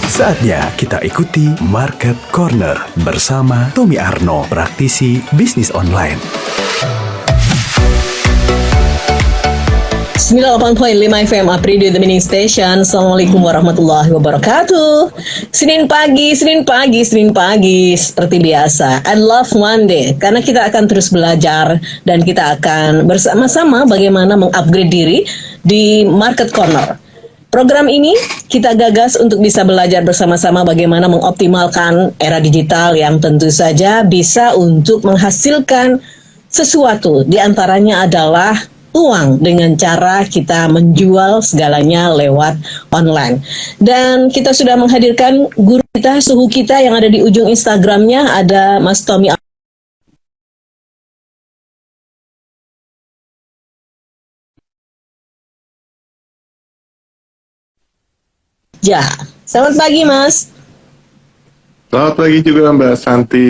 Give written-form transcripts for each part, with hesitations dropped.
Saatnya kita ikuti Market Corner bersama Tommy Arno, praktisi bisnis online. 98.5 FM Apridio The Mining Station. Assalamualaikum warahmatullahi wabarakatuh. Senin pagi seperti biasa. I love Monday karena kita akan terus belajar dan kita akan bersama-sama bagaimana mengupgrade diri di Market Corner. Program ini kita gagas untuk bisa belajar bersama-sama bagaimana mengoptimalkan era digital yang tentu saja bisa untuk menghasilkan sesuatu. Di antaranya adalah uang dengan cara kita menjual segalanya lewat online. Dan kita sudah menghadirkan guru kita, suhu kita yang ada di ujung Instagramnya, ada Mas Tommy. Ya, selamat pagi Mas. Selamat pagi juga Mbak Santi.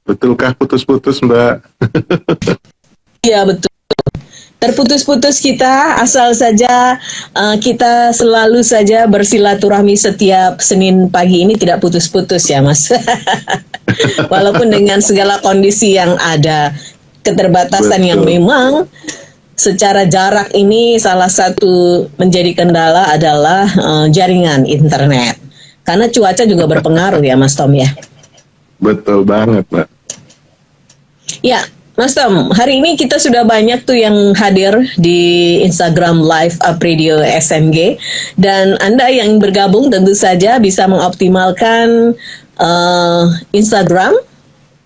Betulkah putus-putus Mbak? Iya betul. Terputus-putus kita, asal saja kita selalu saja bersilaturahmi setiap Senin pagi ini tidak putus-putus ya Mas. Walaupun dengan segala kondisi yang ada, keterbatasan yang memang secara jarak ini salah satu menjadi kendala adalah jaringan internet. Karena cuaca juga berpengaruh ya Mas Tom ya. Betul banget Mbak. Ya, Mas Tom, hari ini kita sudah banyak tuh yang hadir di Instagram Live Apridio SMG. Dan Anda yang bergabung tentu saja bisa mengoptimalkan Instagram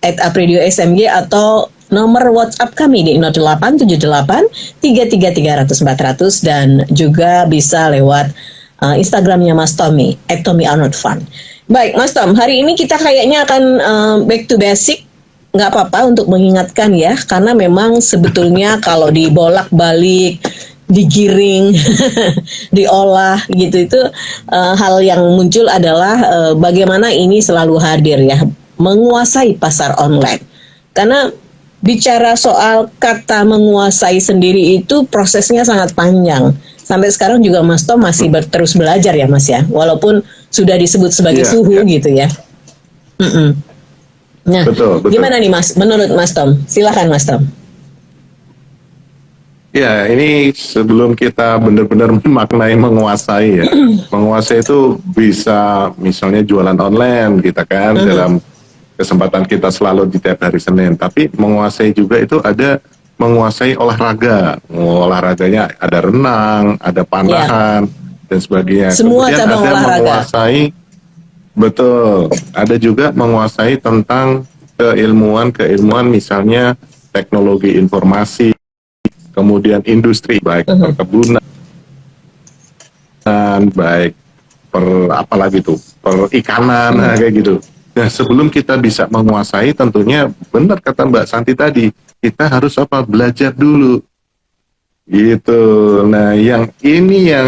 @Apridio SMG atau nomor WhatsApp kami di 0878 33300 400 dan juga bisa lewat Instagramnya Mas Tommy @TommyArnoldFun. Baik Mas Tom, hari ini kita kayaknya akan back to basic. Nggak apa-apa untuk mengingatkan ya, karena memang sebetulnya kalau dibolak-balik, digiring, diolah gitu, itu hal yang muncul adalah bagaimana ini selalu hadir ya, menguasai pasar online. Karena bicara soal kata menguasai sendiri itu prosesnya sangat panjang. Sampai sekarang juga Mas Tom masih terus belajar ya Mas ya, walaupun sudah disebut sebagai suhu gitu ya. Nah, betul. Gimana nih Mas, menurut Mas Tom? Silakan Mas Tom. Ya, ini sebelum kita benar-benar memaknai menguasai ya. Menguasai itu bisa misalnya jualan online kita kan, dalam kesempatan kita selalu di tiap hari Senin. Tapi menguasai juga itu ada menguasai olahraga. Olahraganya ada renang, ada panahan, dan sebagainya. Semua kemudian cabang ada olahraga. Menguasai, betul. Ada juga menguasai tentang keilmuan misalnya teknologi informasi, kemudian industri, baik perkebunan, baik apalagi tuh, perikanan, kayak gitu. Nah, sebelum kita bisa menguasai, tentunya benar kata Mbak Santi tadi, kita harus belajar dulu. Gitu. Nah, yang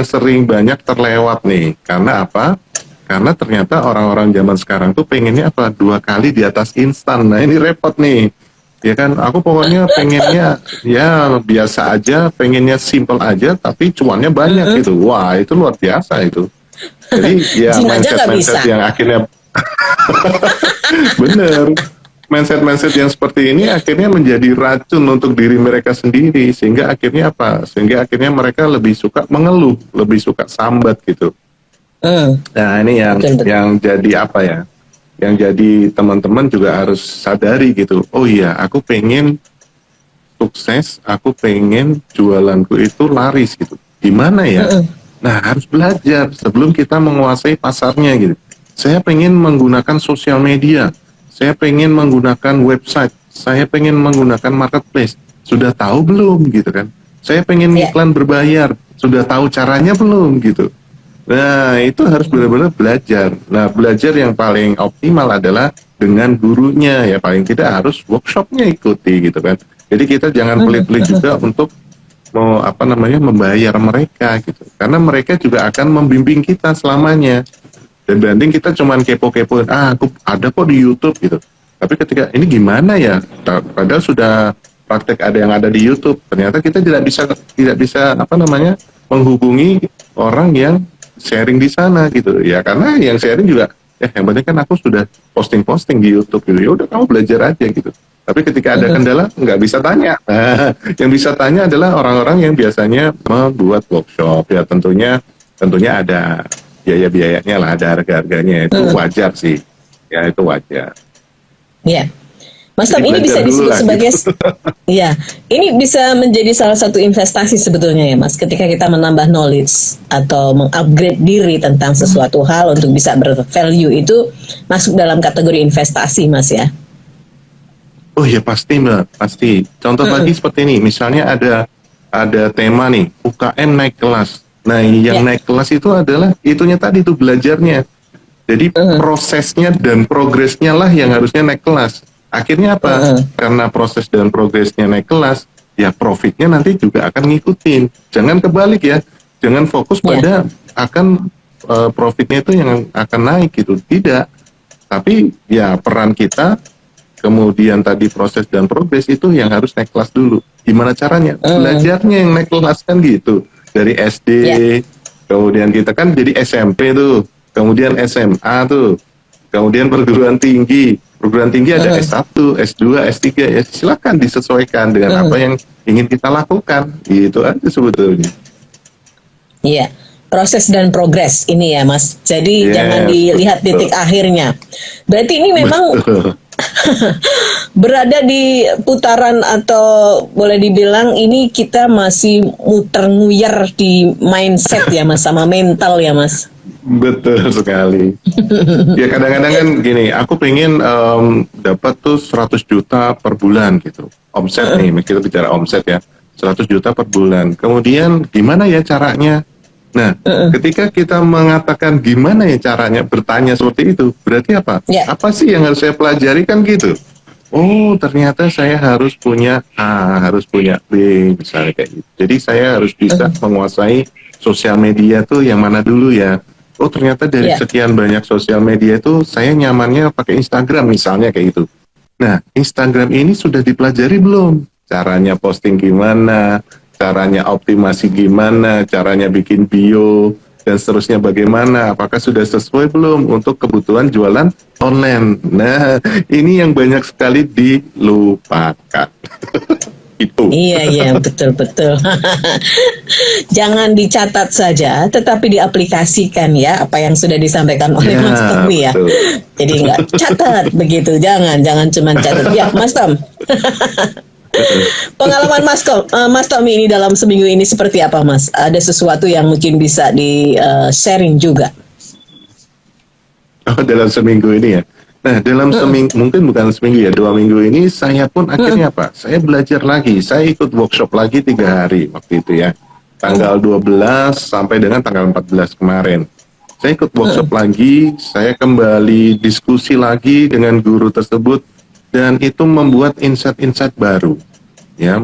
sering banyak terlewat nih. Karena apa? Karena ternyata orang-orang zaman sekarang tuh pengennya 2 kali di atas instan. Nah, ini repot nih. Ya kan, aku pokoknya pengennya ya biasa aja, pengennya simple aja, tapi cuannya banyak gitu. Wah, itu luar biasa itu. Jadi ya mindset yang akhirnya bener, mindset yang seperti ini akhirnya menjadi racun untuk diri mereka sendiri, sehingga akhirnya sehingga mereka lebih suka mengeluh, lebih suka sambat gitu. Nah, ini yang jadi yang jadi teman-teman juga harus sadari gitu. Oh iya, aku pengen sukses, aku pengen jualanku itu laris gitu. Gimana ya? Nah, harus belajar sebelum kita menguasai pasarnya gitu. Saya pengen menggunakan sosial media, saya pengen menggunakan website, saya pengen menggunakan marketplace. Sudah tahu belum gitu kan? Saya pengen iklan berbayar, sudah tahu caranya belum gitu. Nah, itu harus benar-benar belajar. Nah, belajar yang paling optimal adalah dengan gurunya, ya paling tidak harus workshopnya ikuti gitu kan. Jadi kita jangan pelit-pelit juga untuk membayar mereka gitu. Karena mereka juga akan membimbing kita selamanya. Dan banding kita cuman kepo-kepoin, aku ada kok di YouTube gitu. Tapi ketika ini gimana ya, padahal sudah praktek ada yang ada di YouTube, ternyata kita tidak bisa apa namanya menghubungi orang yang sharing di sana gitu ya, karena yang sharing juga yang penting kan aku sudah posting di YouTube gitu, ya udah kamu belajar aja gitu. Tapi ketika ada kendala nggak bisa tanya. Nah, yang bisa tanya adalah orang-orang yang biasanya membuat workshop ya, tentunya ada biaya-biayanya lah, ada harga-harganya, itu wajar sih ya, itu wajar. Ya, Mas Tom, Jadi ini bisa belajar dulu disebut lah, sebagai, gitu. ya, ini bisa menjadi salah satu investasi sebetulnya ya Mas, ketika kita menambah knowledge atau mengupgrade diri tentang sesuatu hal untuk bisa bervalue, itu masuk dalam kategori investasi Mas ya. Oh ya pasti Mbak, pasti. Contoh lagi seperti ini, misalnya ada tema nih, UKM naik kelas. Nah, yang naik kelas itu adalah itunya tadi tuh belajarnya. Jadi prosesnya dan progresnya lah yang harusnya naik kelas. Akhirnya apa? Karena proses dan progresnya naik kelas, ya profitnya nanti juga akan ngikutin. Jangan kebalik ya, jangan fokus pada akan profitnya itu yang akan naik gitu. Tidak. Tapi ya peran kita, kemudian tadi proses dan progres itu yang harus naik kelas dulu. Gimana caranya? Belajarnya yang naik kelas kan gitu. Dari SD, kemudian kita kan jadi SMP tuh, kemudian SMA tuh, kemudian perguruan tinggi. Perguruan tinggi ada S1, S2, S3, ya silakan disesuaikan dengan apa yang ingin kita lakukan. Itu aja sebetulnya. Iya. Proses dan progres ini ya Mas. Jadi jangan dilihat titik akhirnya. Berarti ini memang berada di putaran, atau boleh dibilang ini kita masih muter-nguyer di mindset ya Mas, sama mental ya Mas. Betul sekali. Ya kadang-kadang kan gini, aku pengen dapat tuh 100 juta per bulan gitu. Omset nih, kita bicara omset ya. 100 juta per bulan. Kemudian gimana ya caranya? Nah, ketika kita mengatakan gimana ya caranya, bertanya seperti itu, berarti apa? Apa sih yang harus saya pelajari kan gitu? Oh, ternyata saya harus punya A, harus punya B, misalnya kayak gitu. Jadi saya harus bisa menguasai sosial media tuh yang mana dulu ya. Oh, ternyata dari sekian banyak sosial media itu saya nyamannya pakai Instagram misalnya kayak gitu. Nah, Instagram ini sudah dipelajari belum? Caranya posting gimana? Caranya optimasi gimana, caranya bikin bio, dan seterusnya bagaimana, apakah sudah sesuai belum untuk kebutuhan jualan online. Nah, ini yang banyak sekali dilupakan. Itu. Iya, betul. Jangan dicatat saja, tetapi diaplikasikan ya, apa yang sudah disampaikan oleh Mas Tommy ya. Jadi nggak catat begitu, jangan cuma catat. Ya, Mas Tom. Pengalaman Mas Tommy ini dalam seminggu ini seperti apa Mas? Ada sesuatu yang mungkin bisa di sharing juga? Oh, dalam seminggu ini ya. Nah, dalam seminggu, mungkin bukan seminggu ya, 2 minggu ini saya pun akhirnya apa? Saya belajar lagi, saya ikut workshop lagi 3 hari waktu itu ya. Tanggal 12 sampai dengan tanggal 14 kemarin. Saya ikut workshop lagi, saya kembali diskusi lagi dengan guru tersebut. Dan itu membuat insight-insight baru, ya,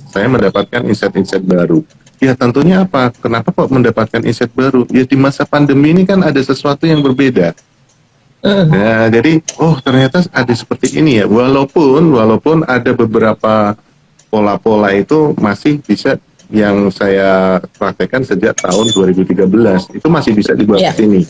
saya mendapatkan insight-insight baru. Ya tentunya apa? Kenapa kok mendapatkan insight baru? Ya di masa pandemi ini kan ada sesuatu yang berbeda. Nah, jadi ternyata ada seperti ini ya. Walaupun ada beberapa pola-pola itu masih bisa, yang saya praktekkan sejak tahun 2013 itu masih bisa dibawa ke sini.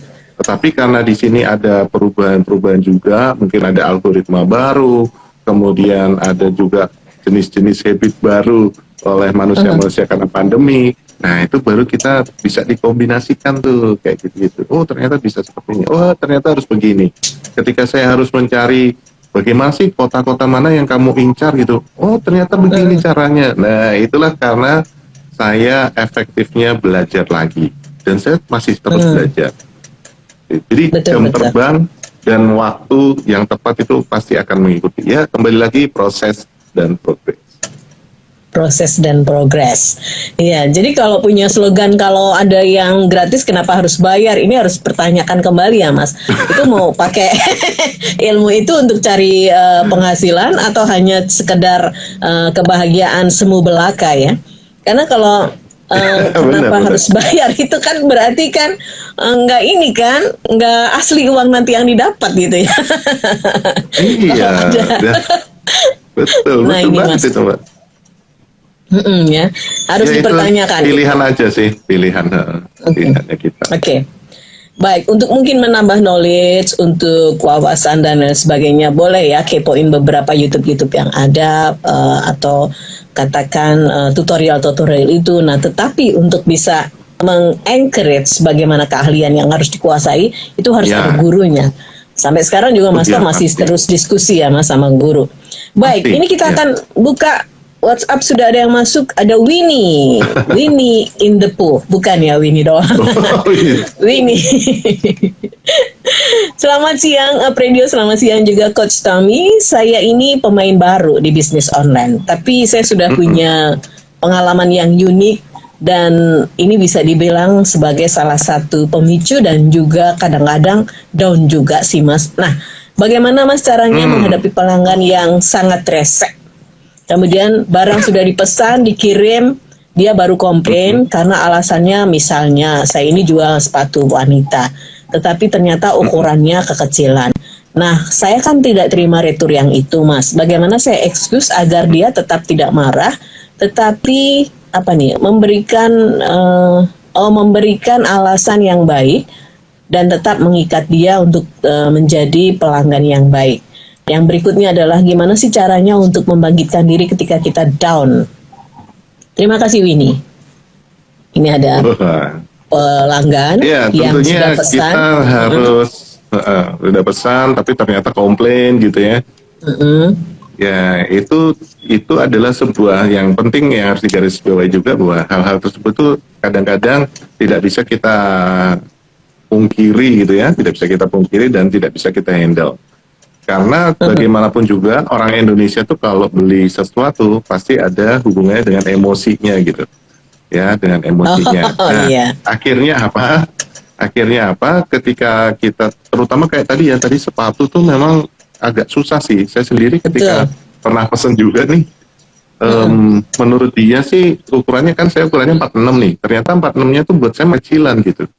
Tetapi karena di sini ada perubahan-perubahan juga, mungkin ada algoritma baru, kemudian ada juga jenis-jenis habit baru oleh manusia-manusia karena pandemi. Nah, itu baru kita bisa dikombinasikan tuh, kayak gitu-gitu. Oh, ternyata bisa seperti ini. Oh, ternyata harus begini. Ketika saya harus mencari bagaimana sih kota-kota mana yang kamu incar gitu. Oh, ternyata begini caranya. Nah, itulah karena saya efektifnya belajar lagi. Dan saya masih terus belajar. Jadi jam terbang dan waktu yang tepat itu pasti akan mengikuti. Ya, kembali lagi proses dan progres. Proses dan progres. Iya, jadi kalau punya slogan kalau ada yang gratis kenapa harus bayar? Ini harus pertanyakan kembali ya, Mas. Itu mau pakai ilmu itu untuk cari penghasilan atau hanya sekedar kebahagiaan semu belaka ya? Karena kalau kenapa Benar. harus bayar? Itu kan berarti kan nggak ini kan, nggak asli uang nanti yang didapat gitu ya. Iya, Kalau ada. betul Nah, ini, banget Mas. itu, Mbak. Ya, harus Ya, itu dipertanyakan. pilihan aja sih, pilihannya kita. Oke. Baik, untuk mungkin menambah knowledge, untuk wawasan dan lain sebagainya, boleh ya kepoin beberapa YouTube yang ada, atau katakan tutorial itu. Nah, tetapi untuk bisa mengencourage bagaimana keahlian yang harus dikuasai, itu harus Ya. ada gurunya. Sampai sekarang juga Mas Tom masih pasti. terus diskusi ya Mas sama guru. Baik, Pasti, ini kita ya. akan buka WhatsApp, sudah ada yang masuk, ada Winnie in the pool, bukan ya Winnie doang. Oh, iya. Winnie. Selamat siang Predio, selamat siang juga Coach Tommy. Saya ini pemain baru di bisnis online, tapi saya sudah punya pengalaman yang unik dan ini bisa dibilang sebagai salah satu pemicu dan juga kadang-kadang down juga sih Mas. Nah, bagaimana Mas caranya menghadapi pelanggan yang sangat rese? Kemudian barang sudah dipesan, dikirim, dia baru komplain karena alasannya misalnya saya ini jual sepatu wanita, tetapi ternyata ukurannya kekecilan. Nah, saya kan tidak terima retur yang itu, Mas. Bagaimana saya excuse agar dia tetap tidak marah, tetapi memberikan alasan yang baik dan tetap mengikat dia untuk menjadi pelanggan yang baik. Yang berikutnya adalah gimana sih caranya untuk membangkitkan diri ketika kita down. Terima kasih Winnie. Ini ada pelanggan Ya, yang tentunya sudah pesan. kita harus udah pesan tapi ternyata komplain gitu ya. Ya, itu adalah sebuah yang penting yang harus digarisbawahi juga, bahwa hal-hal tersebut tuh kadang-kadang tidak bisa kita pungkiri gitu ya, tidak bisa kita pungkiri dan tidak bisa kita handle. Karena bagaimanapun juga orang Indonesia tuh kalau beli sesuatu pasti ada hubungannya dengan emosinya gitu. Ya, dengan emosinya. Iya. Akhirnya apa? Akhirnya apa? Ketika kita, terutama kayak tadi sepatu tuh memang agak susah sih. Saya sendiri ketika pernah pesen juga nih, menurut dia sih ukurannya kan, saya ukurannya 46 nih. Ternyata 46-nya tuh buat saya kecilan gitu.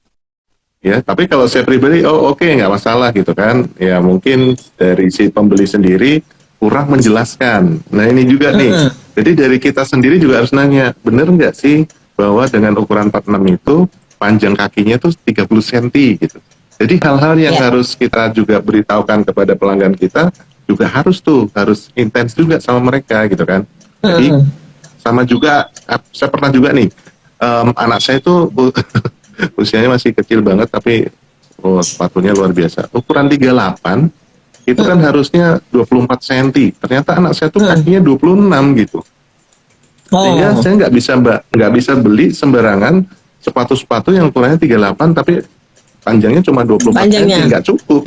Ya, tapi kalau saya pribadi, oke, nggak masalah gitu kan. Ya mungkin dari si pembeli sendiri kurang menjelaskan. Nah ini juga nih. Jadi dari kita sendiri juga harus nanya, bener nggak sih bahwa dengan ukuran 46 itu panjang kakinya tuh 30 cm gitu. Jadi hal-hal yang harus kita juga beritahukan kepada pelanggan kita juga harus intens juga sama mereka gitu kan. Jadi sama juga, saya pernah juga nih, anak saya itu usianya masih kecil banget tapi sepatunya luar biasa. Ukuran 38 itu kan harusnya 24 cm. Ternyata anak saya tuh kakinya 26 gitu. Sehingga saya nggak bisa beli sembarangan sepatu-sepatu yang ukurannya 38 tapi panjangnya cuma 24 cm, nggak cukup.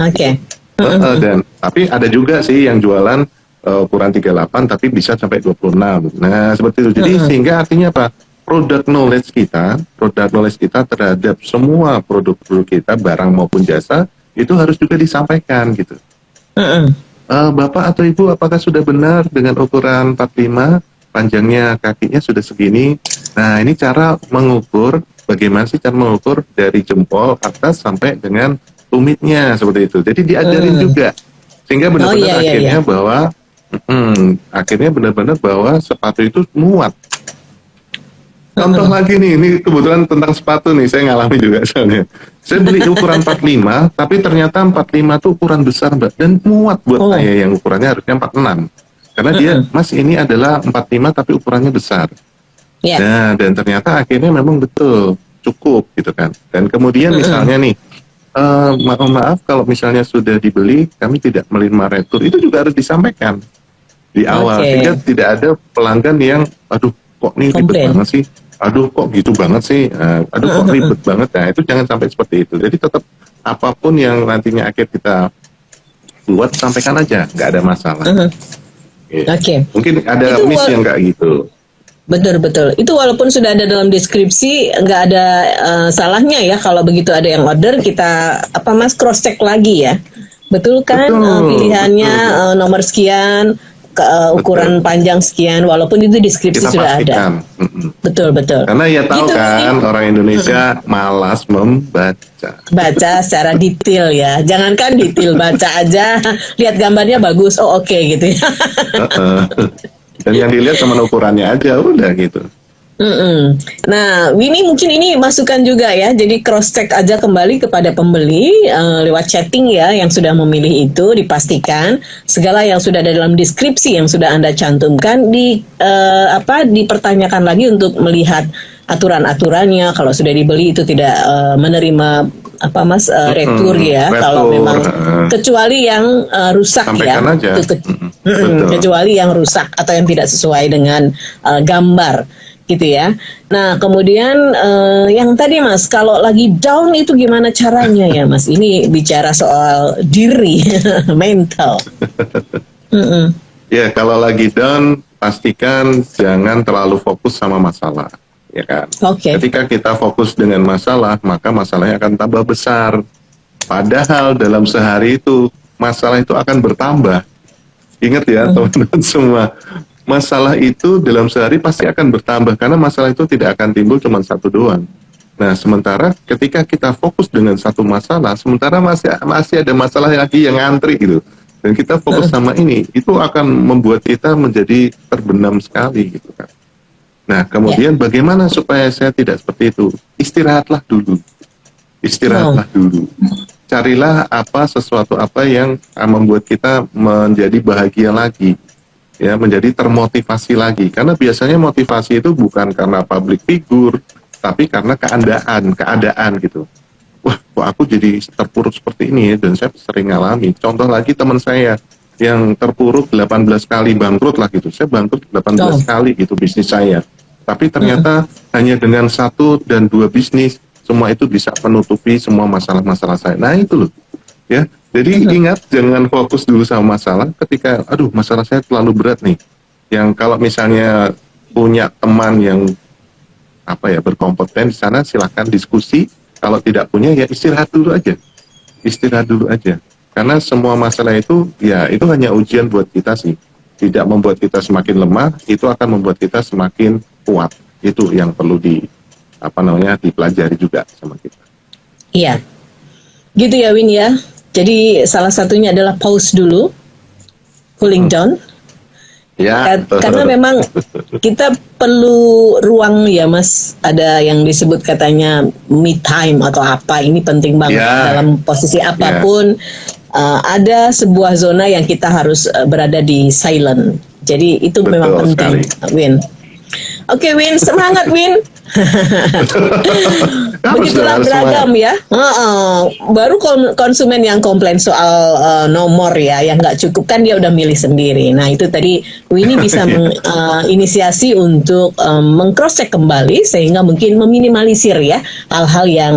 Dan tapi ada juga sih yang jualan ukuran 38 tapi bisa sampai 26. Nah, seperti itu. Jadi sehingga artinya apa? Product knowledge kita terhadap semua produk-produk kita, barang maupun jasa, itu harus juga disampaikan gitu. Bapak atau Ibu, apakah sudah benar dengan ukuran 45, panjangnya kakinya sudah segini? Nah, ini cara mengukur, bagaimana sih cara mengukur dari jempol atas sampai dengan tumitnya, seperti itu. Jadi diajarin juga, sehingga benar-benar akhirnya benar-benar bahwa sepatu itu muat. Contoh lagi nih, ini kebetulan tentang sepatu nih, saya ngalami juga soalnya. Saya beli ukuran 45, tapi ternyata 45 tuh ukuran besar Mbak, dan muat buat saya yang ukurannya harusnya 46. Karena dia, Mas ini adalah 45 tapi ukurannya besar. Nah, dan ternyata akhirnya memang betul, cukup gitu kan. Dan kemudian misalnya nih, maaf kalau misalnya sudah dibeli, kami tidak menerima retur, itu juga harus disampaikan di awal. Sehingga tidak ada pelanggan yang, aduh kok ini ribet banget sih. Aduh kok gitu banget sih, aduh kok ribet banget. Nah itu jangan sampai seperti itu. Jadi tetap apapun yang nantinya akhir kita buat, sampaikan aja, nggak ada masalah. Mungkin ada miss yang nggak gitu. Betul. Itu walaupun sudah ada dalam deskripsi, nggak ada salahnya ya kalau begitu ada yang order, kita cross check lagi ya. Betul kan, pilihannya nomor sekian, ukuran panjang sekian, walaupun itu deskripsi Kita sudah ada. pastikan. Betul. Karena ya tahu Gitu, kan Win. orang Indonesia malas membaca. Baca secara detail ya, jangankan detail, baca aja, lihat gambarnya bagus, oh oke gitu ya. Heeh. Dan yang dilihat cuma ukurannya aja, udah gitu. Nah, Winnie mungkin ini masukan juga ya. Jadi cross check aja kembali kepada pembeli lewat chatting ya yang sudah memilih itu, dipastikan segala yang sudah ada dalam deskripsi yang sudah Anda cantumkan dipertanyakan lagi untuk melihat aturan-aturannya. Kalau sudah dibeli itu tidak menerima retur ya. Retur, Kalau memang kecuali yang rusak sampaikan ya. aja. Betul. Kecuali yang rusak atau yang tidak sesuai dengan gambar gitu ya. Nah, kemudian yang tadi Mas, kalau lagi down itu gimana caranya ya Mas? Ini bicara soal diri, mental. Ya, kalau lagi down, pastikan jangan terlalu fokus sama masalah, ya kan? Oke. Ketika kita fokus dengan masalah, maka masalahnya akan tambah besar. Padahal dalam sehari itu, masalah itu akan bertambah. Ingat ya, teman-teman semua. Masalah itu dalam sehari pasti akan bertambah karena masalah itu tidak akan timbul cuma satu doang. Nah, sementara ketika kita fokus dengan satu masalah, sementara masih ada masalah lagi yang ngantri gitu. Dan kita fokus sama ini, itu akan membuat kita menjadi terbenam sekali gitu kan. Nah, kemudian bagaimana supaya saya tidak seperti itu? Istirahatlah dulu. Istirahatlah dulu. Carilah sesuatu apa yang membuat kita menjadi bahagia lagi. Ya, menjadi termotivasi lagi, karena biasanya motivasi itu bukan karena public figure, tapi karena keadaan gitu. Wah, kok aku jadi terpuruk seperti ini ya, dan saya sering ngalami. Contoh lagi teman saya yang terpuruk 18 kali bangkrut lah gitu. Saya bangkrut 18 kali gitu bisnis saya. Tapi ternyata hanya dengan 1 dan 2 bisnis semua itu bisa menutupi semua masalah-masalah saya. Nah, itu loh. Ya, jadi ingat jangan fokus dulu sama masalah ketika masalah saya terlalu berat nih. Yang kalau misalnya punya teman yang berkompeten di sana, silakan diskusi. Kalau tidak punya ya istirahat dulu aja. Istirahat dulu aja. Karena semua masalah itu ya itu hanya ujian buat kita sih. Tidak membuat kita semakin lemah, itu akan membuat kita semakin kuat. Itu yang perlu dipelajari juga sama kita. Iya. Gitu ya Win ya. Jadi salah satunya adalah pause dulu, cooling down. Ya. Karena memang kita perlu ruang ya Mas. Ada yang disebut katanya me time atau apa. Ini penting banget dalam posisi apapun. Ada sebuah zona yang kita harus berada di silent. Jadi itu memang penting, Win. Oke Win, semangat Win. Begitulah beragam ya. Baru konsumen yang komplain soal nomor ya, yang nggak cukup kan dia udah milih sendiri. Nah itu tadi Winnie bisa menginisiasi untuk meng-cross check kembali sehingga mungkin meminimalisir ya hal-hal yang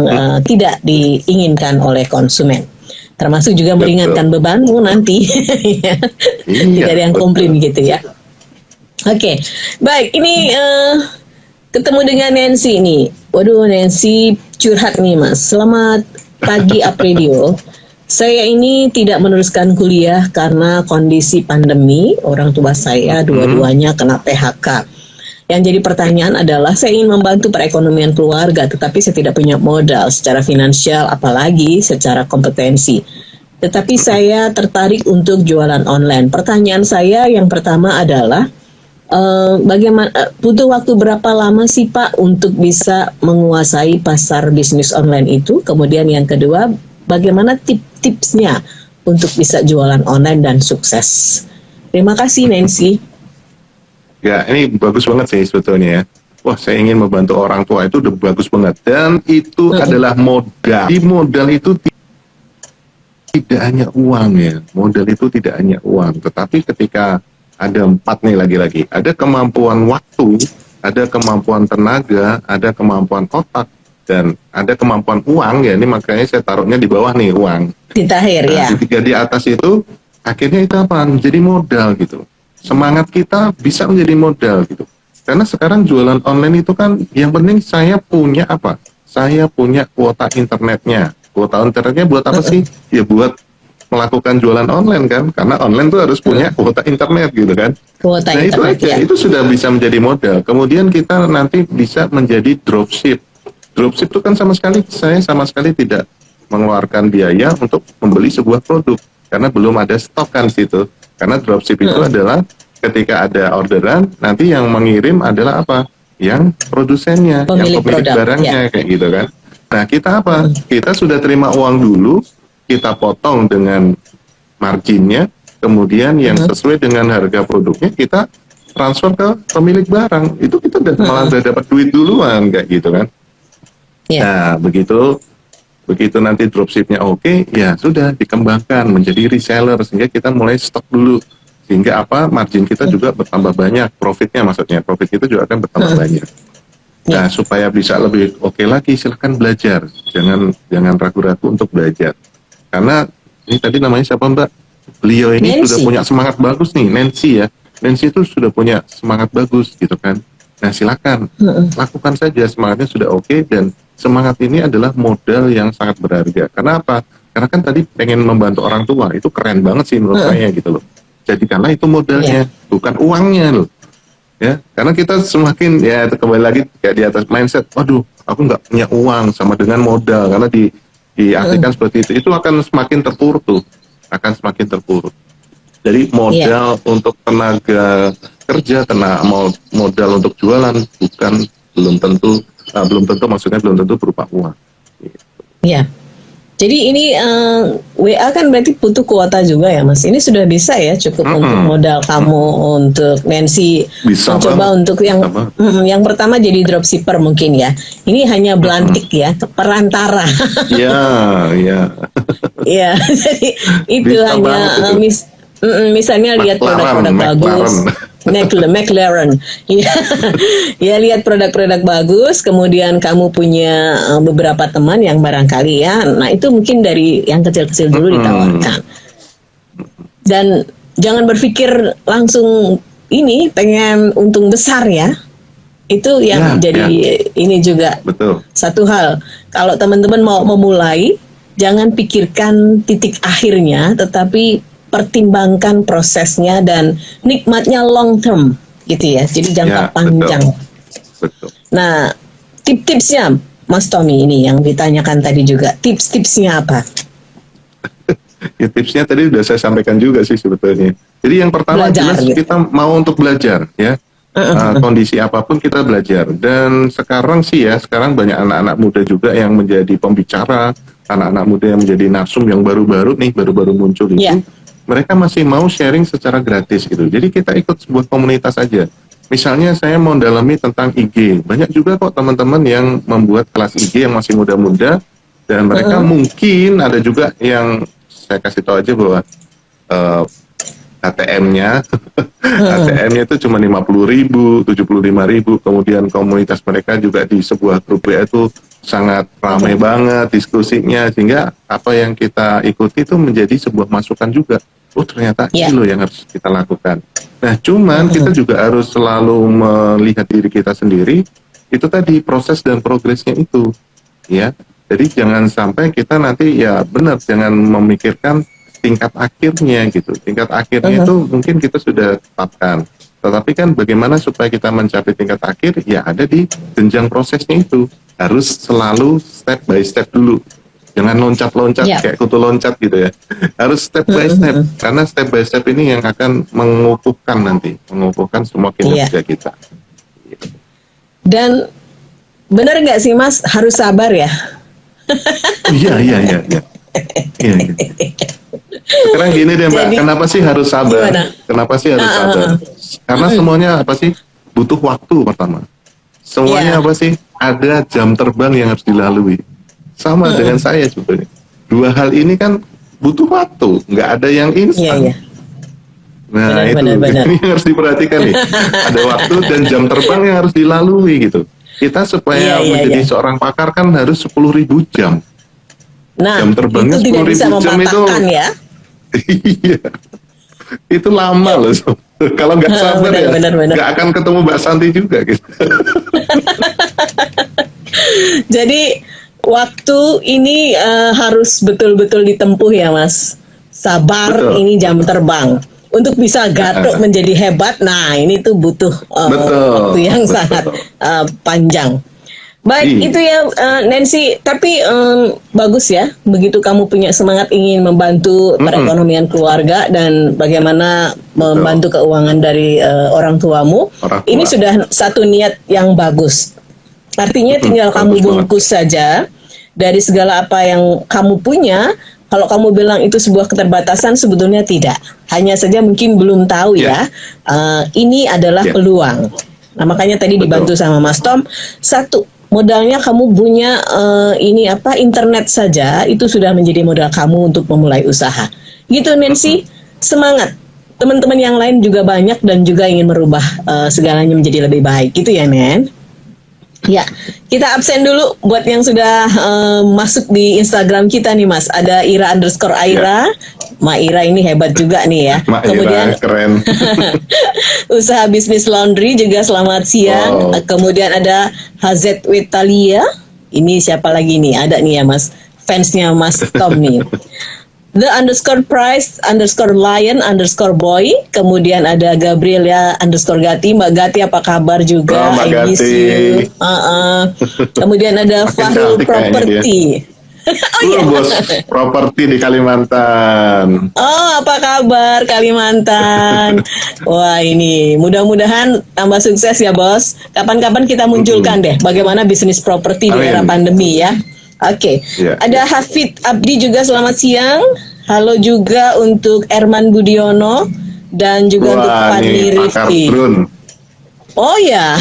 tidak diinginkan oleh konsumen. Termasuk juga meringankan bebanmu nanti. Tidak ada yang komplain gitu ya. Oke, baik. Ini ketemu dengan Nancy nih. Waduh, Nancy curhat nih Mas. Selamat pagi Apredio. Saya ini tidak meneruskan kuliah karena kondisi pandemi. Orang tua saya dua-duanya kena PHK. Yang jadi pertanyaan adalah saya ingin membantu perekonomian keluarga, tetapi saya tidak punya modal secara finansial, apalagi secara kompetensi. Tetapi saya tertarik untuk jualan online. Pertanyaan saya yang pertama adalah, bagaimana butuh waktu berapa lama sih Pak untuk bisa menguasai pasar bisnis online itu? Kemudian yang kedua, bagaimana tipsnya untuk bisa jualan online dan sukses? Terima kasih Nancy. Ya, ini bagus banget sih sebetulnya ya. Wah, saya ingin membantu orang tua itu udah bagus banget. Dan itu adalah modal. Di modal itu tidak hanya uang ya. Modal itu tidak hanya uang. Tetapi ketika ada 4 nih lagi-lagi. Ada kemampuan waktu, ada kemampuan tenaga, ada kemampuan otak, dan ada kemampuan uang ya. Ini makanya saya taruhnya di bawah nih, uang. Di akhir ya. Di atas itu, akhirnya itu apa? Menjadi modal gitu. Semangat kita bisa menjadi modal gitu. Karena sekarang jualan online itu kan yang penting saya punya apa? Saya punya kuota internetnya. Kuota internetnya buat apa sih? Ya buat melakukan jualan online kan, karena online tuh harus punya kuota internet gitu kan. Kuota Nah itu internet aja, ya. itu sudah bisa menjadi modal. Kemudian kita nanti bisa menjadi dropship. Dropship itu kan saya sama sekali tidak mengeluarkan biaya untuk membeli sebuah produk karena belum ada stok kan situ. Karena dropship itu adalah ketika ada orderan, nanti yang mengirim adalah apa? Yang produsennya, yang pemilik produk, barangnya kayak gitu kan. Nah kita apa? Kita sudah terima uang dulu, kita potong dengan marginnya, kemudian yang sesuai dengan harga produknya kita transfer ke pemilik barang. Itu kita malah udah dapat duit duluan kayak gitu kan. Ya. Nah begitu nanti dropshipnya oke, ya sudah dikembangkan menjadi reseller sehingga kita mulai stok dulu sehingga apa margin kita juga bertambah banyak, profitnya maksudnya profit kita juga akan bertambah banyak. Nah supaya bisa lebih oke lagi silahkan belajar, jangan ragu-ragu untuk belajar karena ini tadi namanya siapa Mbak? Beliau ini Nancy. sudah punya semangat bagus nih, Nancy ya. Nancy itu sudah punya semangat bagus gitu kan. Nah silakan lakukan saja, semangatnya sudah oke dan semangat ini adalah modal yang sangat berharga. Karena apa? Karena kan tadi pengen membantu orang tua, itu keren banget sih menurut saya gitu loh. Jadikanlah itu modalnya, bukan uangnya loh. Ya, karena kita semakin ya kembali lagi kayak di atas mindset, waduh, aku nggak punya uang sama dengan modal karena diartikan seperti itu akan semakin terpuruk tuh, akan semakin terpuruk. Jadi modal untuk tenaga kerja, modal untuk jualan belum tentu maksudnya belum tentu berupa uang. Iya. Jadi ini WA kan berarti butuh kuota juga ya Mas. Ini sudah bisa ya cukup untuk modal kamu untuk Nancy Bisa mencoba banget. untuk yang pertama jadi dropshipper mungkin ya. Ini hanya belantik ya, perantara. Iya, iya. Iya, jadi itu Bisa hanya banget itu. misalnya lihat produk-produk bagus. McLaren. Ya, ya lihat produk-produk bagus, kemudian kamu punya beberapa teman yang barangkali ya. Nah, itu mungkin dari yang kecil-kecil dulu ditawarkan. Dan jangan berpikir langsung ini pengen untung besar ya. Itu yang jadi ini juga betul. satu hal. Kalau teman-teman mau memulai, jangan pikirkan titik akhirnya, tetapi pertimbangkan prosesnya dan nikmatnya long term gitu ya, jadi jangka panjang. Betul. Nah, tips-tipsnya Mas Tommy ini yang ditanyakan tadi juga, tips-tipsnya apa? Ya, tipsnya tadi sudah saya sampaikan juga sih sebetulnya. Jadi yang pertama Belajar, jelas gitu. kita mau untuk belajar ya. Kondisi apapun kita belajar. Dan sekarang banyak anak-anak muda juga yang menjadi pembicara, anak-anak muda yang menjadi narsum yang baru-baru muncul itu. Mereka masih mau sharing secara gratis gitu. Jadi kita ikut sebuah komunitas aja. Misalnya saya mau dalami tentang IG. Banyak juga kok teman-teman yang membuat kelas IG yang masih muda-muda. Dan mereka mungkin ada juga yang saya kasih tahu aja bahwa ATM-nya itu cuma 50.000, 75.000. Kemudian komunitas mereka juga di sebuah grup WA itu sangat ramai banget diskusinya. Sehingga apa yang kita ikuti itu menjadi sebuah masukan juga. Oh ternyata ini loh yang harus kita lakukan. Nah cuman kita juga harus selalu melihat diri kita sendiri. Itu tadi proses dan progresnya itu, ya. Jadi jangan sampai kita nanti jangan memikirkan tingkat akhirnya gitu. Tingkat akhirnya itu mungkin kita sudah tetapkan. Tetapi kan bagaimana supaya kita mencapai tingkat akhir? Ya ada di jenjang prosesnya itu. Harus selalu step by step dulu. Jangan loncat-loncat kayak kutu loncat gitu ya. Harus step by step. Karena step by step ini yang akan mengukuhkan semua kinerja kita. Dan benar nggak sih Mas, harus sabar ya? Iya. Sekarang gini deh Mbak, kenapa sih harus sabar? Gimana? Kenapa sih harus sabar? Karena semuanya apa sih? Butuh waktu pertama. Semuanya apa sih? Ada jam terbang yang harus dilalui. Sama dengan saya sebetulnya. Dua hal ini kan butuh waktu, nggak ada yang instan. Nah benar. Ini harus diperhatikan nih. Ada waktu dan jam terbang yang harus dilalui gitu. Kita supaya menjadi seorang pakar kan harus 10.000 jam. Nah, jam terbangnya itu tidak bisa 10.000 jam itu. ya. Iya. Itu lama loh. Kalau nggak sabar benar. nggak akan ketemu Mbak Santi juga gitu. Jadi waktu ini harus betul-betul ditempuh ya Mas. sabar, Betul. ini jam terbang. Untuk bisa gatok menjadi hebat, nah ini tuh butuh Betul, waktu yang betul. sangat panjang. Baik, Iya. itu ya Nancy. Tapi bagus ya, begitu kamu punya semangat ingin membantu perekonomian keluarga dan bagaimana membantu keuangan dari orang tuamu. Orang tua. Ini sudah satu niat yang bagus. Artinya tinggal kamu bagus banget. bungkus saja dari segala apa yang kamu punya. Kalau kamu bilang itu sebuah keterbatasan, sebetulnya tidak. Hanya saja mungkin belum tahu ya. Ini adalah Ya. peluang. Nah, makanya tadi Betul. dibantu sama Mas Tom. Satu, modalnya kamu punya internet saja, itu sudah menjadi modal kamu untuk memulai usaha. Gitu Nancy, semangat. Teman-teman yang lain juga banyak dan juga ingin merubah segalanya menjadi lebih baik. Gitu ya, Nen? Ya, kita absen dulu buat yang sudah masuk di Instagram kita nih Mas. Ada Ira_Aira. Ma Ira ini hebat juga nih ya. Mak Kemudian Ira, keren. usaha bisnis laundry juga selamat siang. Wow. Kemudian ada Hazet Witalia. Ini siapa lagi nih? Ada nih ya Mas, fansnya Mas Tom nih. The_Price_Lion_Boy. Kemudian ada Gabrielia_Gati. Mbak Gati apa kabar juga? Oh, Mbak I miss Gati. you. Kemudian ada Makin Fahrul cantik kayaknya Property. Oh iya. Bos properti di Kalimantan. Oh, apa kabar Kalimantan? Wah, ini mudah-mudahan tambah sukses ya, Bos. Kapan-kapan kita munculkan deh bagaimana bisnis properti di Amin. era pandemi ya. Oke. Ya. Ada Hafid Abdi juga, selamat siang. Halo juga untuk Erman Budiono dan juga untuk Wah, Fani nih pakar Rifki. drone. Oh ya,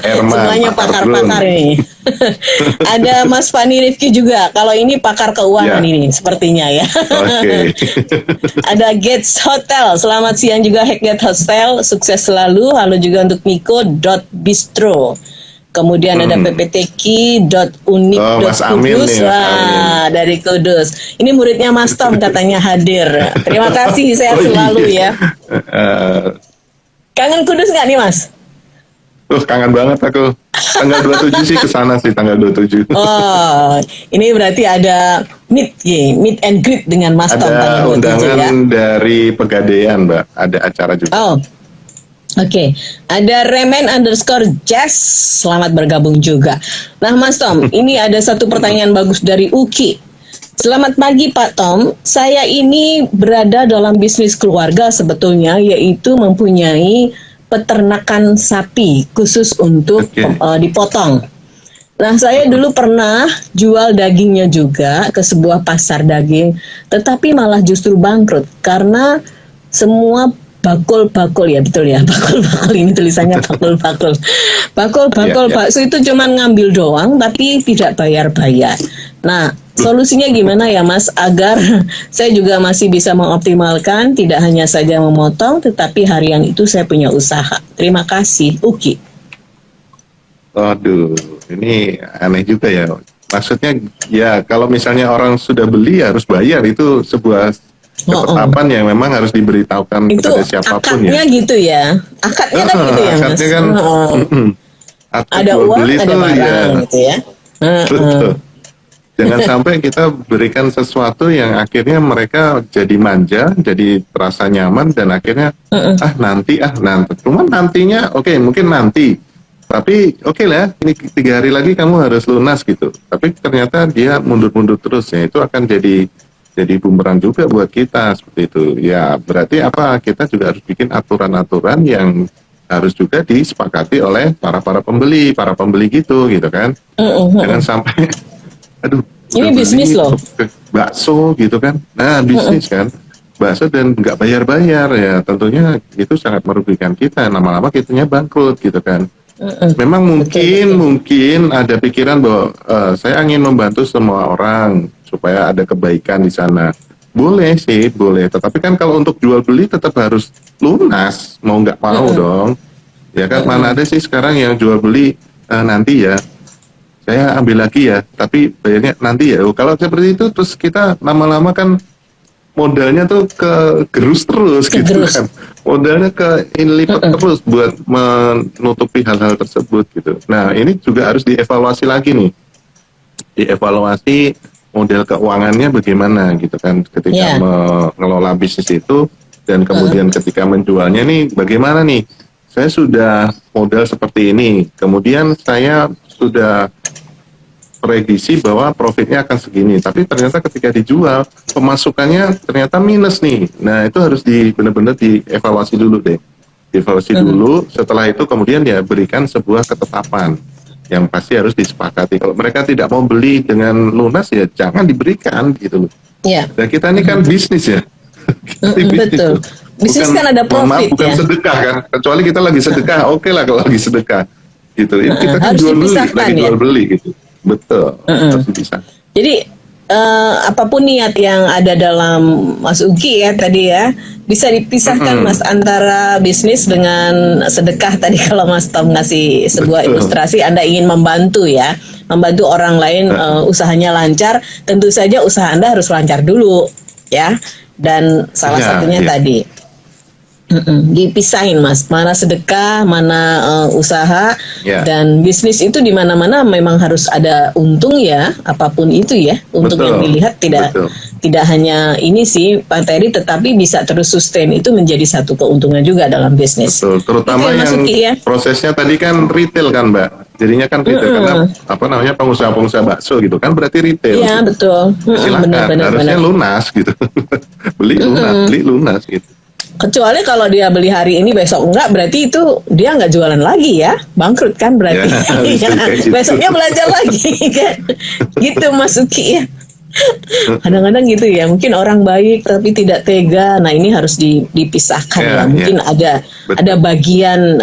Erman, semuanya pakar pakar-pakar drone. ini. Ada Mas Fani Rifki juga. Kalau ini pakar keuangan Ya. ini sepertinya ya. Oke. Ada Gates Hotel. Selamat siang juga Gates Hotel. Sukses selalu. Halo juga untuk Miko.bistro. Kemudian ada pptk.unik.kudus. Oh, Mas Amin nih, Mas Wah, dari Kudus. Ini muridnya Mas Tom katanya hadir. Terima kasih, sehat selalu ya. Kangen Kudus nggak nih Mas? Kangen banget aku. Tanggal 27 sih kesana sih, tanggal 27. Oh, ini berarti ada meet and greet dengan Mas Tom Ada tanggal 27 undangan ya. dari Pegadaian, Mbak. Ada acara juga. Oh, oke. Ada Remen_Jazz. Selamat bergabung juga. Nah, Mas Tom, ini ada satu pertanyaan bagus dari Uki. Selamat pagi Pak Tom. Saya ini berada dalam bisnis keluarga sebetulnya, yaitu mempunyai peternakan sapi khusus untuk dipotong. Nah, saya dulu pernah jual dagingnya juga ke sebuah pasar daging, tetapi malah justru bangkrut karena semua bakul-bakul ya, betul ya, bakul-bakul ini tulisannya bakul-bakul. Bakul-bakul bakso itu cuman ngambil doang tapi tidak bayar-bayar. Nah, solusinya gimana ya Mas agar saya juga masih bisa mengoptimalkan, tidak hanya saja memotong tetapi harian itu saya punya usaha. Terima kasih, Uki. Aduh, ini aneh juga ya. Maksudnya ya kalau misalnya orang sudah beli harus bayar, itu sebuah ketetapan yang memang harus diberitahukan Itu kepada siapapun akadnya ya. gitu ya. Akadnya kan gitu ya Mas. Akadnya kan akad Ada jual uang, beli ada tuh barang gitu ya. Betul. Jangan sampai kita berikan sesuatu yang akhirnya mereka jadi manja, jadi terasa nyaman dan akhirnya nanti. Cuman nantinya oke, mungkin nanti. Tapi oke lah, ini 3 hari lagi kamu harus lunas gitu. Tapi ternyata dia mundur-mundur terus ya, itu akan jadi bumerang juga buat kita seperti itu. Ya berarti apa? Kita juga harus bikin aturan-aturan yang harus juga disepakati oleh para pembeli gitu kan. Jangan sampai aduh, ini bisnis loh. Bakso gitu kan. Nah, bisnis kan. Bakso dan nggak bayar-bayar ya, tentunya itu sangat merugikan kita. Lama-lama kitanya bangkrut gitu kan. Memang mungkin ada pikiran bahwa saya ingin membantu semua orang supaya ada kebaikan di sana. Boleh sih, boleh. Tetapi kan kalau untuk jual beli tetap harus lunas, mau nggak mau dong. Ya kan, mana ada sih sekarang yang jual beli nanti ya. Saya ambil lagi ya, tapi bayarnya nanti ya. Kalau seperti itu terus kita lama-lama kan modalnya tuh ke gerus terus gitu kan. Modalnya ke lipat terus buat menutupi hal-hal tersebut gitu. Nah, ini juga harus dievaluasi lagi nih. Dievaluasi model keuangannya bagaimana gitu kan ketika mengelola bisnis itu, dan kemudian ketika menjualnya nih bagaimana nih, saya sudah modal seperti ini, kemudian saya sudah prediksi bahwa profitnya akan segini, tapi ternyata ketika dijual pemasukannya ternyata minus nih. Nah itu harus benar-benar dievaluasi dulu deh, dievaluasi dulu. Setelah itu kemudian ya berikan sebuah ketetapan yang pasti harus disepakati. Kalau mereka tidak mau beli dengan lunas ya jangan diberikan gitu loh. Dan kita ini kan bisnis ya. Bisnis betul. Bisnis kan ada profit, bukan sedekah kan. Kecuali kita lagi sedekah, oke lah kalau lagi sedekah gitu. Ini kita kan harus jual beli, dipisahkan, lagi jual beli gitu. Betul. Harus dipisah. Jadi apapun niat yang ada dalam Mas Uki ya tadi ya, bisa dipisahkan Mas antara bisnis dengan sedekah tadi. Kalau Mas Tom ngasih sebuah ilustrasi, Anda ingin membantu ya, membantu orang lain usahanya lancar, tentu saja usaha Anda harus lancar dulu ya. Dan salah satunya tadi dipisahin Mas, mana sedekah, mana usaha, dan bisnis itu di mana-mana memang harus ada untung ya, apapun itu ya. Untung yang dilihat tidak hanya ini sih materi, tetapi bisa terus sustain, itu menjadi satu keuntungan juga dalam bisnis. Betul, terutama yang prosesnya tadi kan retail kan Mbak, jadinya kan retail karena apa namanya pengusaha-pengusaha bakso gitu kan berarti retail. Iya betul. Silakan, harusnya lunas gitu, beli lunas gitu. Kecuali kalau dia beli hari ini besok enggak, berarti itu dia nggak jualan lagi ya, bangkrut kan berarti. Besoknya belajar lagi kan, gitu Mas Uki ya. Kadang-kadang gitu ya, mungkin orang baik tapi tidak tega. Nah ini harus dipisahkan ya. Mungkin ada bagian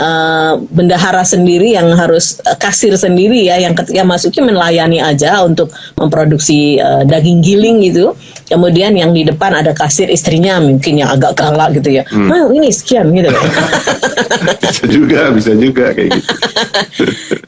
bendahara sendiri yang harus kasir sendiri ya, yang ketika Mas Uki melayani aja untuk memproduksi daging giling gitu. Kemudian yang di depan ada kasir istrinya mungkin yang agak galak gitu ya. Nah ini sekian gitu. bisa juga kayak gitu.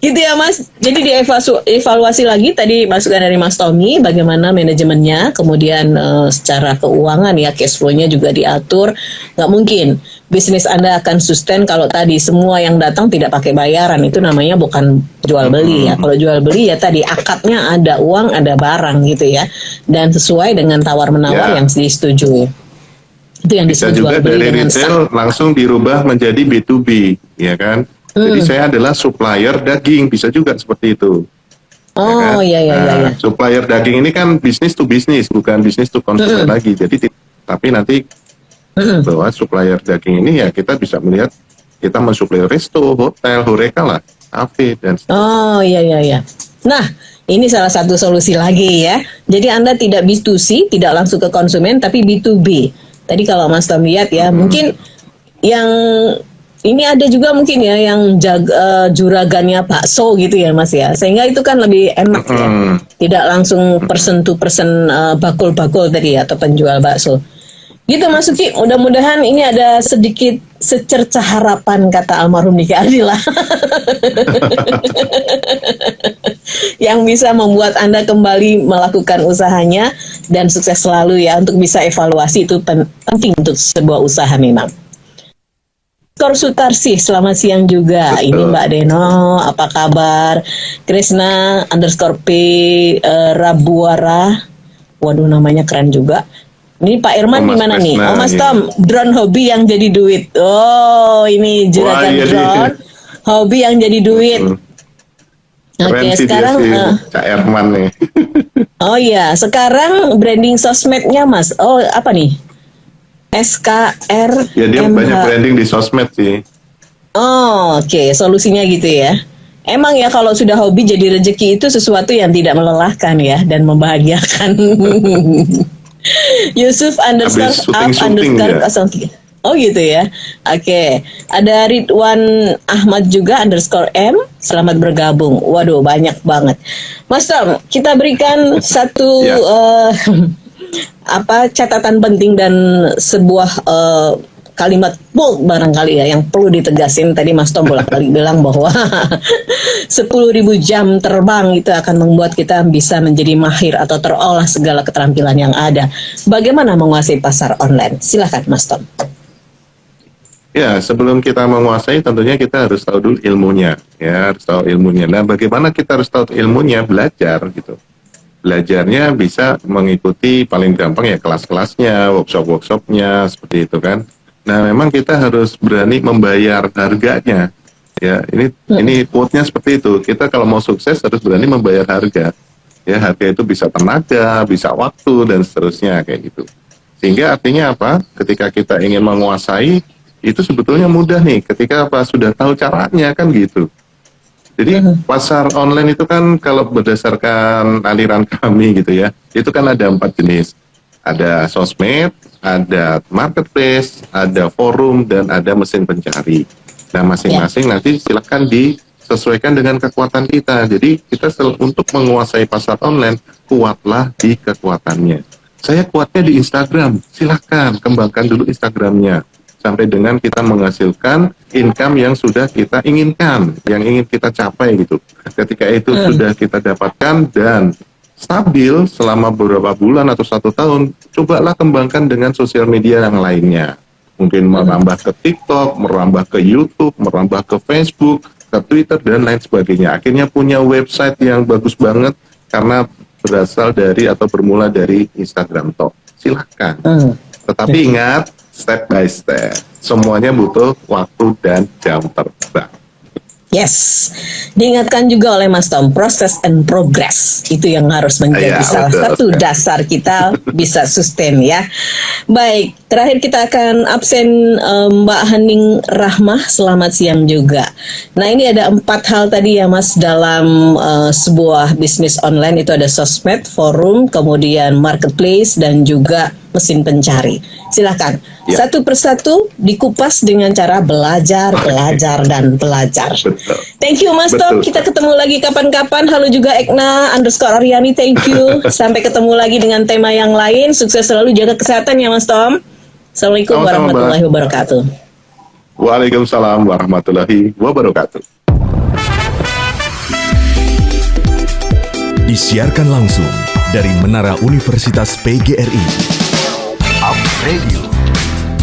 Gitu ya Mas. Jadi dievaluasi lagi tadi masukan dari Mas Tommy, bagaimana manajemennya, kemudian secara keuangan ya, cash flow-nya juga diatur. Nggak mungkin bisnis Anda akan sustain kalau tadi semua yang datang tidak pakai bayaran. Itu namanya bukan jual beli ya. Kalau jual beli ya tadi akadnya ada uang, ada barang gitu ya, dan sesuai dengan tawar menawar yang disetujui. Itu yang bisa disebut juga jual beli dari dengan retail langsung dirubah menjadi B2B ya kan. Jadi saya adalah supplier daging, bisa juga seperti itu. Oh iya. Supplier daging ini kan bisnis to bisnis, bukan bisnis to consumer lagi. Jadi tapi nanti bahwa supplier daging ini ya kita bisa melihat kita mensuplai resto, hotel, horeca lah, kafe dan iya. Nah, ini salah satu solusi lagi ya. Jadi Anda tidak B2C, tidak langsung ke konsumen, tapi B2B. Tadi kalau Mas Tom lihat ya, mungkin yang ini ada juga mungkin ya yang juragannya bakso gitu ya Mas ya, sehingga itu kan lebih enak ya, tidak langsung person to person, bakul-bakul tadi ya, atau penjual bakso gitu Mas Uki. Mudah-mudahan ini ada sedikit secercah harapan, kata almarhum Niki Ardila yang bisa membuat Anda kembali melakukan usahanya dan sukses selalu ya. Untuk bisa evaluasi itu penting untuk sebuah usaha memang. Skor Sutarsi, selamat siang juga. Betul. Ini Mbak Deno, apa kabar? Krisna _P Rabuara, waduh namanya keren juga. Ini Pak Irman di mana nih? Oh Mas Tom, drone hobi yang jadi duit. Oh ini juragan drone hobi yang jadi duit. Oke, sekarang Cak Irman nih. Oh iya, sekarang branding sosmednya Mas. Oh apa nih? SKR. Ya dia banyak branding di sosmed sih. Oh oke, solusinya gitu ya. Emang ya kalau sudah hobi jadi rezeki itu sesuatu yang tidak melelahkan ya, dan membahagiakan. Yusuf _up _03. Oh gitu ya. Oke. Ada Ridwan Ahmad juga _M. Selamat bergabung. Waduh banyak banget. Mas Tom, kita berikan satu catatan penting dan sebuah kalimat bold barangkali ya yang perlu ditegasin. Tadi Mas Tom bolak-balik bilang bahwa 10.000 jam terbang itu akan membuat kita bisa menjadi mahir atau terolah segala keterampilan yang ada. Bagaimana menguasai pasar online? Silakan Mas Tom. Ya, sebelum kita menguasai tentunya kita harus tahu dulu ilmunya, ya, harus tahu ilmunya. Nah, bagaimana kita harus tahu ilmunya? Belajar gitu. belajarnya bisa mengikuti paling gampang ya kelas-kelasnya, workshop-workshopnya, seperti itu kan. Nah, memang kita harus berani membayar harganya. Ya, ini quote-nya seperti itu. Kita kalau mau sukses harus berani membayar harga. Ya, harga itu bisa tenaga, bisa waktu, dan seterusnya kayak gitu. Sehingga artinya apa? Ketika kita ingin menguasai, itu sebetulnya mudah nih. Ketika apa sudah tahu caranya kan gitu. Jadi pasar online itu kan kalau berdasarkan aliran kami gitu ya, itu kan ada 4 jenis. Ada sosmed, ada marketplace, ada forum, dan ada mesin pencari. Nah, masing-masing nanti silakan disesuaikan dengan kekuatan kita. Jadi kita untuk menguasai pasar online, kuatlah di kekuatannya. Saya kuatnya di Instagram, silakan kembangkan dulu Instagramnya. Sampai dengan kita menghasilkan income yang sudah kita inginkan, yang ingin kita capai gitu. Ketika itu sudah kita dapatkan dan stabil selama beberapa bulan atau 1 tahun, cobalah kembangkan dengan sosial media yang lainnya. Mungkin merambah ke TikTok, merambah ke YouTube, merambah ke Facebook, ke Twitter, dan lain sebagainya. Akhirnya punya website yang bagus banget karena berasal dari atau bermula dari Instagram Talk. Silahkan. Tetapi ingat, step by step. Semuanya butuh waktu dan jam terbang. Yes, diingatkan juga oleh Mas Tom, proses and progress itu yang harus menjadi salah satu dasar kita bisa sustain ya. Baik, terakhir kita akan absen Mbak Haning Rahmah, selamat siang juga. Nah, ini ada 4 hal tadi ya Mas dalam sebuah bisnis online, itu ada sosmed, forum, kemudian marketplace, dan juga mesin pencari. Silakan satu persatu dikupas dengan cara belajar, dan belajar. Betul. Thank you Mas Tom. Kita ketemu lagi kapan-kapan. Halo juga Ekna_Aryani. Thank you. Sampai ketemu lagi dengan tema yang lain. Sukses selalu, jaga kesehatan ya Mas Tom. Assalamualaikum warahmatullahi wabarakatuh. Waalaikumsalam warahmatullahi wabarakatuh. Disiarkan langsung dari Menara Universitas PGRI. Up Radio,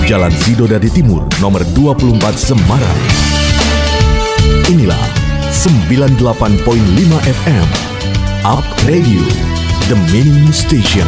Jalan Sidodadi Timur, nomor 24 Semarang. Inilah 98.5 FM. Up Radio, The Meaning Station.